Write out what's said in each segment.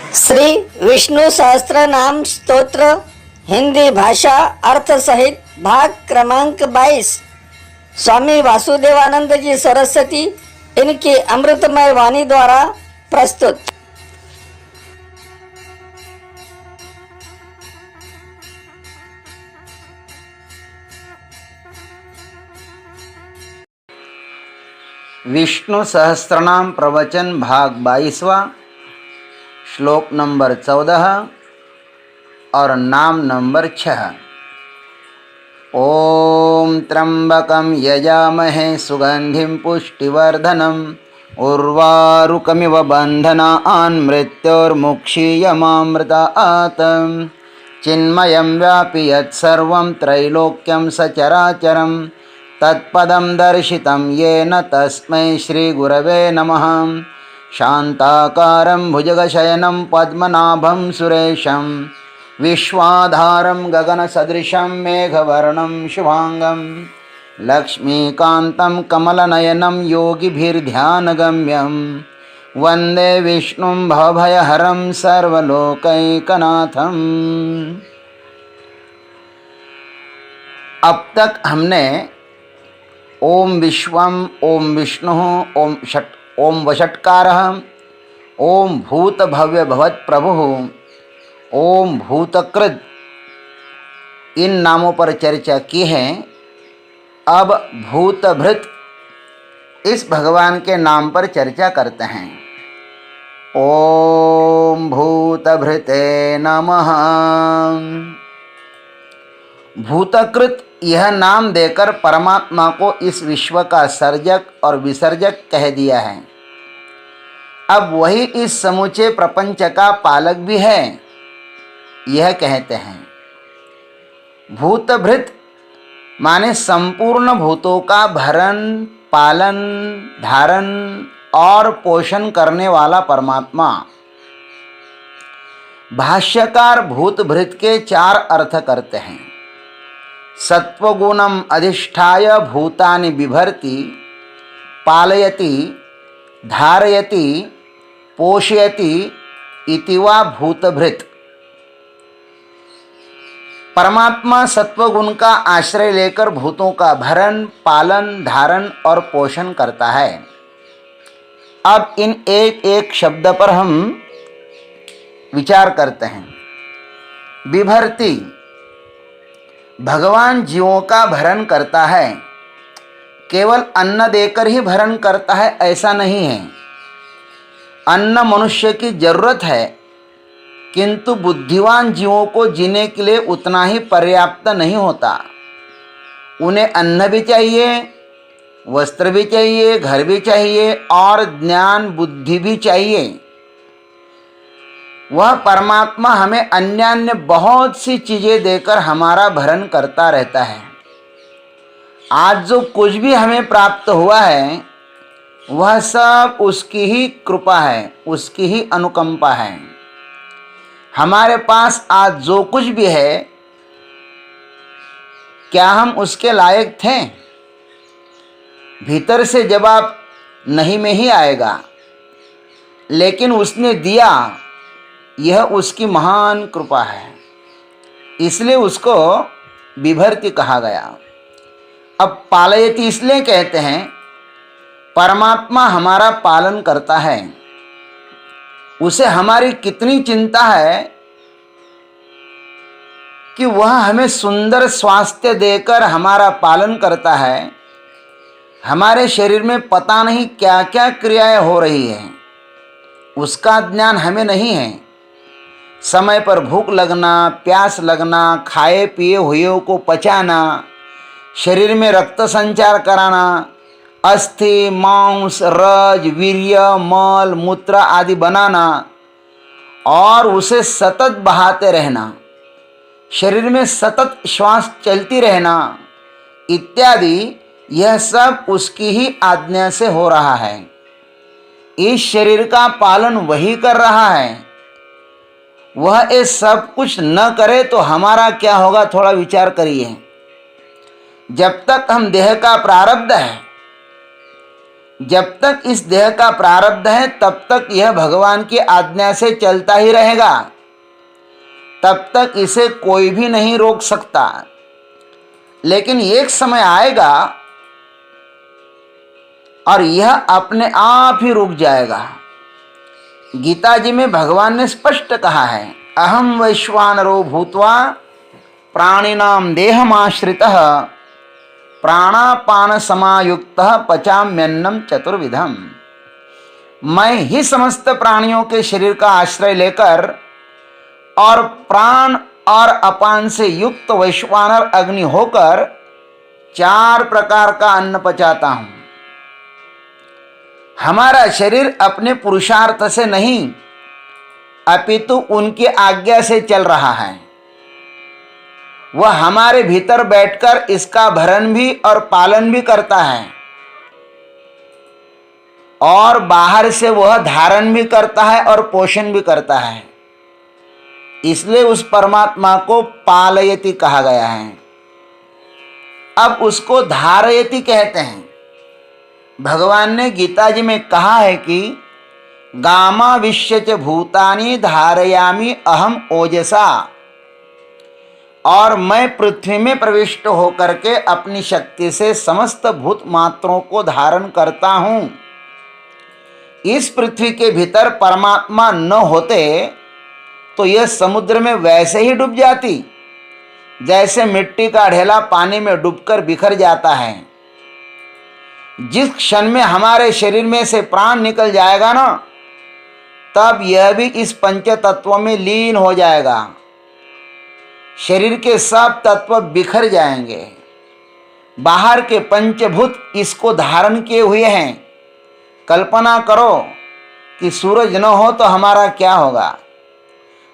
श्री विष्णु सहस्त्र नाम स्तोत्र हिंदी भाषा अर्थ सहित भाग क्रमांक 22। स्वामी वासुदेवानंद जी सरस्वती इनकी अमृतमय वाणी द्वारा प्रस्तुत। विष्णु सहस्त्रनाम प्रवचन भाग 22वां, श्लोक नंबर 14 और नाम नंबर 6। ओम त्र्यंबकं यजामहे सुगंधिं पुष्टिवर्धनम् उर्वारुकमिव बन्धनान् मृत्योर्मुक्षीयमामृतात्। चिन्मयं व्यापि यत्सर्वं त्रैलोक्यं सचराचरं तत्पदं दर्शितं येन तस्मै श्रीगुरवे नमः। शान्ताकारं भुजगशयनं पद्मनाभं सुरेशं विश्वाधारं गगनसदृशं मेघवर्णं शुभांगं लक्ष्मीकान्तं कमलनयनं योगिभिर्ध्यानगम्यं वन्दे विष्णुं भवभयहरं सर्वलोकैकनाथं। अब तक हमने ओम विश्वम, ओम विष्णु, ओम वषट्कारः, ओम भूत भव्य भवत प्रभु, ओम भूतकृत इन नामों पर चर्चा की है। अब भूतभृत इस भगवान के नाम पर चर्चा करते हैं। ओम भूतभृते नमः। भूतकृत यह नाम देकर परमात्मा को इस विश्व का सर्जक और विसर्जक कह दिया है। अब वही इस समूचे प्रपंच का पालक भी है, यह कहते हैं। भूतभृत माने संपूर्ण भूतों का भरण, पालन, धारण और पोषण करने वाला परमात्मा। भाष्यकार भूतभृत के 4 अर्थ करते हैं। सत्वगुणम अधिष्ठाय भूतानि बिभर्ति पालयति धारयति पोषयति इति वा भूतभृत। परमात्मा सत्वगुण का आश्रय लेकर भूतों का भरण, पालन, धारण और पोषण करता है। अब इन एक एक शब्द पर हम विचार करते हैं। बिभर्ति, भगवान जीवों का भरण करता है। केवल अन्न देकर ही भरण करता है ऐसा नहीं है। अन्न मनुष्य की जरूरत है, किंतु बुद्धिवान जीवों को जीने के लिए उतना ही पर्याप्त नहीं होता। उन्हें अन्न भी चाहिए, वस्त्र भी चाहिए, घर भी चाहिए और ज्ञान बुद्धि भी चाहिए। वह परमात्मा हमें अन्य अन्य बहुत सी चीज़ें देकर हमारा भरण करता रहता है। आज जो कुछ भी हमें प्राप्त हुआ है वह सब उसकी ही कृपा है, उसकी ही अनुकंपा है। हमारे पास आज जो कुछ भी है, क्या हम उसके लायक थे? भीतर से जवाब नहीं में ही आएगा, लेकिन उसने दिया, यह उसकी महान कृपा है, इसलिए उसको बिभर्ति कहा गया। अब पालयति इसलिए कहते हैं, परमात्मा हमारा पालन करता है। उसे हमारी कितनी चिंता है कि वह हमें सुंदर स्वास्थ्य देकर हमारा पालन करता है। हमारे शरीर में पता नहीं क्या क्या क्रियाएं हो रही हैं, उसका ज्ञान हमें नहीं है। समय पर भूख लगना, प्यास लगना, खाए पिए हुए को पचाना, शरीर में रक्त संचार कराना, अस्थि, मांस, रज, वीर्य, मल, मूत्र आदि बनाना और उसे सतत बहाते रहना, शरीर में सतत श्वास चलती रहना इत्यादि, यह सब उसकी ही आज्ञा से हो रहा है। इस शरीर का पालन वही कर रहा है। वह ये सब कुछ न करे तो हमारा क्या होगा, थोड़ा विचार करिए। जब तक हम देह का प्रारब्ध है, जब तक इस देह का प्रारब्ध है तब तक यह भगवान की आज्ञा से चलता ही रहेगा, तब तक इसे कोई भी नहीं रोक सकता। लेकिन एक समय आएगा और यह अपने आप ही रुक जाएगा। गीता जी में भगवान ने स्पष्ट कहा है, अहम वैश्वानरो भूत्वा प्राणिनाम देहमाश्रितः प्राणापान समायुक्तः पचाम्यन्नम चतुर्विधम। मैं ही समस्त प्राणियों के शरीर का आश्रय लेकर और प्राण और अपान से युक्त वैश्वानर अग्नि होकर 4 प्रकार का अन्न पचाता हूं। हमारा शरीर अपने पुरुषार्थ से नहीं अपितु उनकी आज्ञा से चल रहा है। वह हमारे भीतर बैठकर इसका भरण भी और पालन भी करता है और बाहर से वह धारण भी करता है और पोषण भी करता है। इसलिए उस परमात्मा को पालयति कहा गया है। अब उसको धारयति कहते हैं। भगवान ने गीता जी में कहा है कि गामाविश्य च भूतानि धारयामि अहम ओजसा, और मैं पृथ्वी में प्रविष्ट होकर के अपनी शक्ति से समस्त भूत मात्रों को धारण करता हूं। इस पृथ्वी के भीतर परमात्मा न होते तो यह समुद्र में वैसे ही डूब जाती, जैसे मिट्टी का ढेला पानी में डूबकर बिखर जाता है। जिस क्षण में हमारे शरीर में से प्राण निकल जाएगा ना, तब यह भी इस पंच तत्वों में लीन हो जाएगा। शरीर के सब तत्व बिखर जाएंगे। बाहर के पंचभूत इसको धारण किए हुए हैं। कल्पना करो कि सूरज न हो तो हमारा क्या होगा।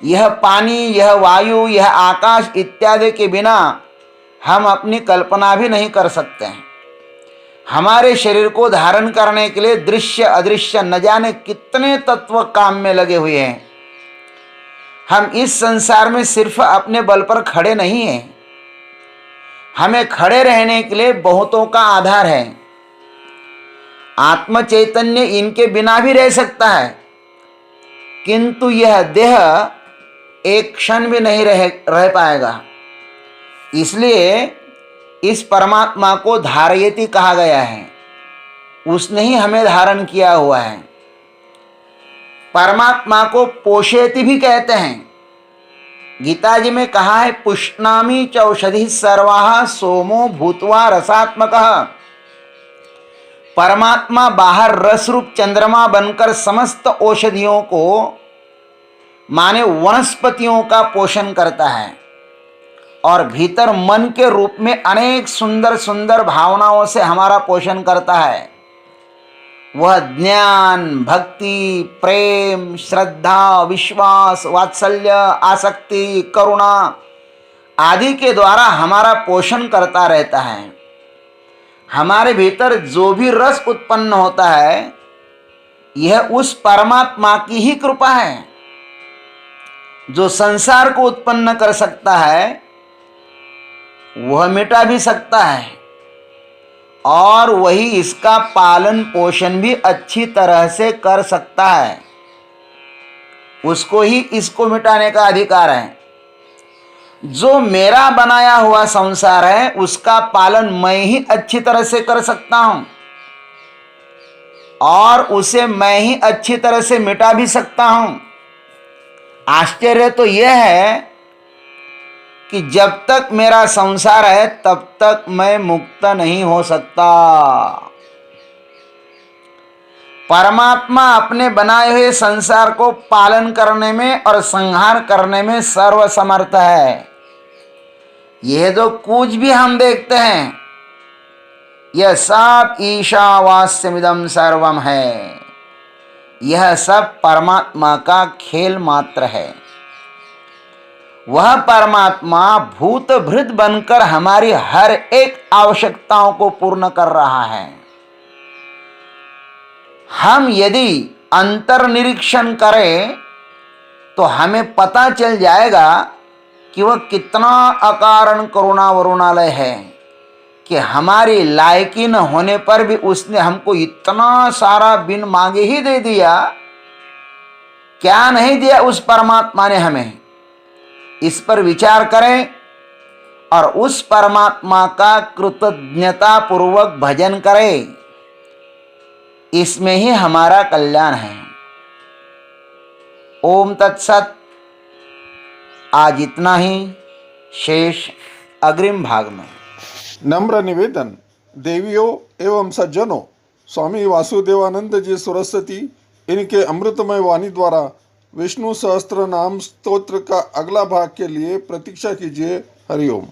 यह पानी, यह वायु, यह आकाश इत्यादि के बिना हम अपनी कल्पना भी नहीं कर सकते हैं। हमारे शरीर को धारण करने के लिए दृश्य अदृश्य न जाने कितने तत्व काम में लगे हुए हैं। हम इस संसार में सिर्फ अपने बल पर खड़े नहीं हैं, हमें खड़े रहने के लिए बहुतों का आधार है। आत्म चैतन्य इनके बिना भी रह सकता है, किंतु यह देह एक क्षण भी नहीं रह पाएगा। इसलिए इस परमात्मा को धारयति कहा गया है। उसने ही हमें धारण किया हुआ है। परमात्मा को पोषयति भी कहते हैं। गीता जी में कहा है, पुष्णामि चौषधि सर्वाः सोमो भूत्वा रसात्मकः। परमात्मा बाहर रस रूप चंद्रमा बनकर समस्त औषधियों को माने वनस्पतियों का पोषण करता है और भीतर मन के रूप में अनेक सुंदर सुंदर भावनाओं से हमारा पोषण करता है। वह ज्ञान, भक्ति, प्रेम, श्रद्धा, विश्वास, वात्सल्य, आसक्ति, करुणा आदि के द्वारा हमारा पोषण करता रहता है। हमारे भीतर जो भी रस उत्पन्न होता है, यह उस परमात्मा की ही कृपा है। जो संसार को उत्पन्न कर सकता है वह मिटा भी सकता है और वही इसका पालन पोषण भी अच्छी तरह से कर सकता है। उसको ही इसको मिटाने का अधिकार है। जो मेरा बनाया हुआ संसार है उसका पालन मैं ही अच्छी तरह से कर सकता हूं और उसे मैं ही अच्छी तरह से मिटा भी सकता हूं। आश्चर्य तो यह है कि जब तक मेरा संसार है तब तक मैं मुक्त नहीं हो सकता। परमात्मा अपने बनाए हुए संसार को पालन करने में और संहार करने में सर्वसमर्थ है। यह जो कुछ भी हम देखते हैं यह सब ईशावास्यमिदं सर्वम है। यह सब परमात्मा का खेल मात्र है। वह परमात्मा भूत भृत बनकर हमारी हर एक आवश्यकताओं को पूर्ण कर रहा है। हम यदि अंतर्निरीक्षण करें तो हमें पता चल जाएगा कि वह कितना अकारण करुणा वरुणालय है, कि हमारी लायकी न होने पर भी उसने हमको इतना सारा बिन मांगे ही दे दिया। क्या नहीं दिया उस परमात्मा ने हमें, इस पर विचार करें और उस परमात्मा का कृतज्ञता पूर्वक भजन करें। इसमें ही हमारा कल्याण है। ओम तत्सत। आज इतना ही, शेष अग्रिम भाग में। नम्र निवेदन, देवियों एवं सज्जनों, स्वामी वासुदेवानंद जी सरस्वती इनके अमृतमय वाणी द्वारा विष्णु सहस्त्र नाम स्तोत्र का अगला भाग के लिए प्रतीक्षा कीजिए। हरिओम।